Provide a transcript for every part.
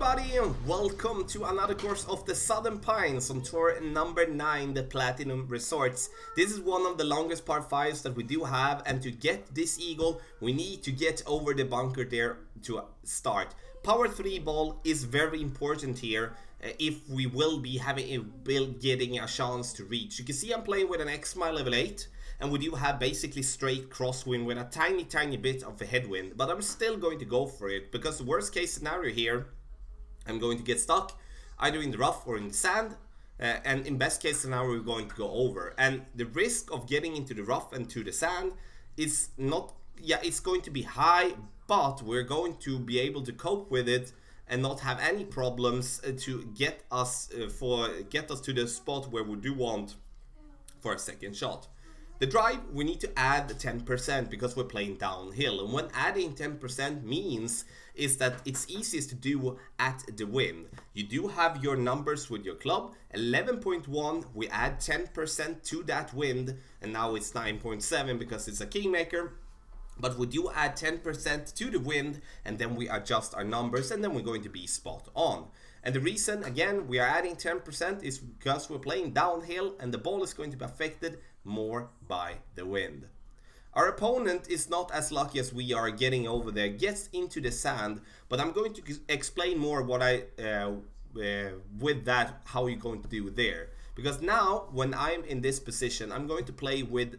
everybody, and welcome to another course of the Southern Pines on tour number 9, the Platinum Resorts. This is one of the longest par 5s that we do have, and to get this eagle we need to get over the bunker there to start. Power 3 ball is very important here if we will be getting a chance to reach. You can see I'm playing with an X-Mile level 8. And we do have basically straight crosswind with a tiny bit of a headwind, but I'm still going to go for it because the worst case scenario here, I'm going to get stuck either in the rough or in the sand, and in best case scenario we're going to go over. And the risk of getting into the rough and to the sand is not, it's going to be high, but we're going to be able to cope with it and not have any problems to get us to the spot where we do want for a second shot. The drive, we need to add 10% because we're playing downhill, and when adding 10% means is that it's easiest to do at the wind. You do have your numbers with your club, 11.1, we add 10% to that wind, and now it's 9.7 because it's a kingmaker. But we do add 10% to the wind, and then we adjust our numbers, and then we're going to be spot on. And the reason, again, we are adding 10% is because we're playing downhill, and the ball is going to be affected more by the wind. Our opponent is not as lucky as we are getting over there, gets into the sand, but I'm going to explain more what with that, how you're going to do there. Because now, when I'm in this position, I'm going to play with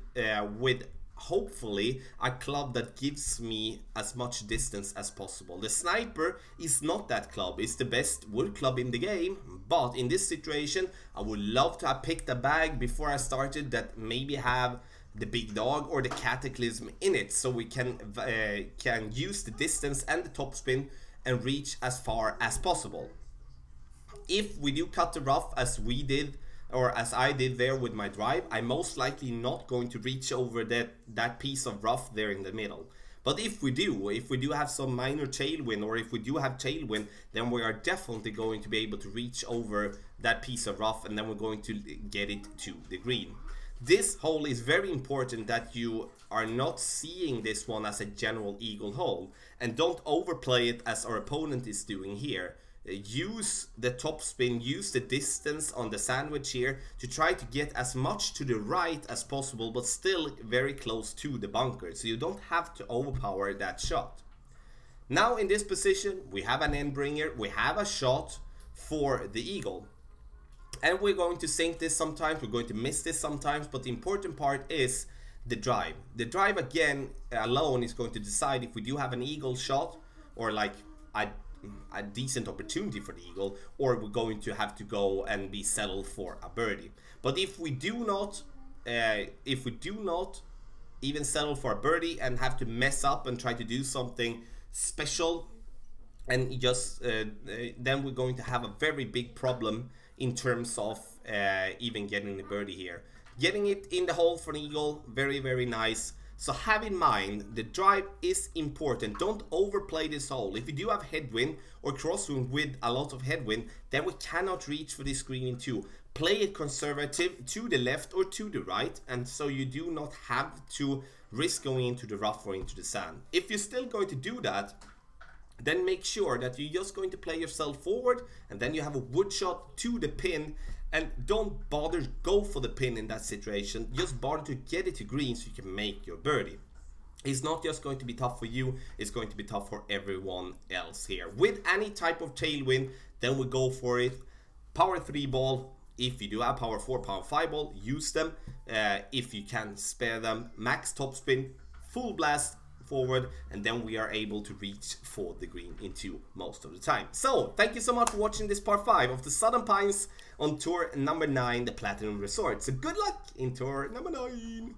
hopefully a club that gives me as much distance as possible. The sniper is not that club, it's the best wood club in the game, but in this situation I would love to have picked a bag before I started that maybe have the big dog or the cataclysm in it, so we can use the distance and the topspin and reach as far as possible. If we do cut the rough as we did, or as I did there with my drive, I'm most likely not going to reach over that piece of rough there in the middle. But if we do have some minor tailwind, or if we do have tailwind, then we are definitely going to be able to reach over that piece of rough, and then we're going to get it to the green. This hole is very important that you are not seeing this one as a general eagle hole, and don't overplay it as our opponent is doing here. Use the topspin, use the distance on the sandwich here to try to get as much to the right as possible, but still very close to the bunker, so you don't have to overpower that shot. Now in this position we have an end bringer, we have a shot for the eagle, and we're going to sink this sometimes, we're going to miss this sometimes, but the important part is the drive. The drive again alone is going to decide if we do have an eagle shot, or like a decent opportunity for the eagle, or we're going to have to go and be settled for a birdie. But if we do not even settle for a birdie and have to mess up and try to do something special, and just then we're going to have a very big problem in terms of even getting the birdie here. Getting it in the hole for an eagle, very nice. So have in mind, the drive is important. Don't overplay this hole. If you do have headwind or crosswind with a lot of headwind, then we cannot reach for this green in 2. Play it conservative to the left or to the right, and so you do not have to risk going into the rough or into the sand. If you're still going to do that, then make sure that you're just going to play yourself forward, and then you have a wood shot to the pin. And don't bother go for the pin in that situation, just bother to get it to green so you can make your birdie. It's not just going to be tough for you, it's going to be tough for everyone else here. With any type of tailwind, then we go for it. Power 3 ball, if you do have power 4, power 5 ball, use them. If you can spare them, max topspin, full blast forward, and then we are able to reach for the green in 2 most of the time. So thank you so much for watching this part 5 of the Southern Pines on tour number 9, the Platinum Resort. So good luck in tour number 9.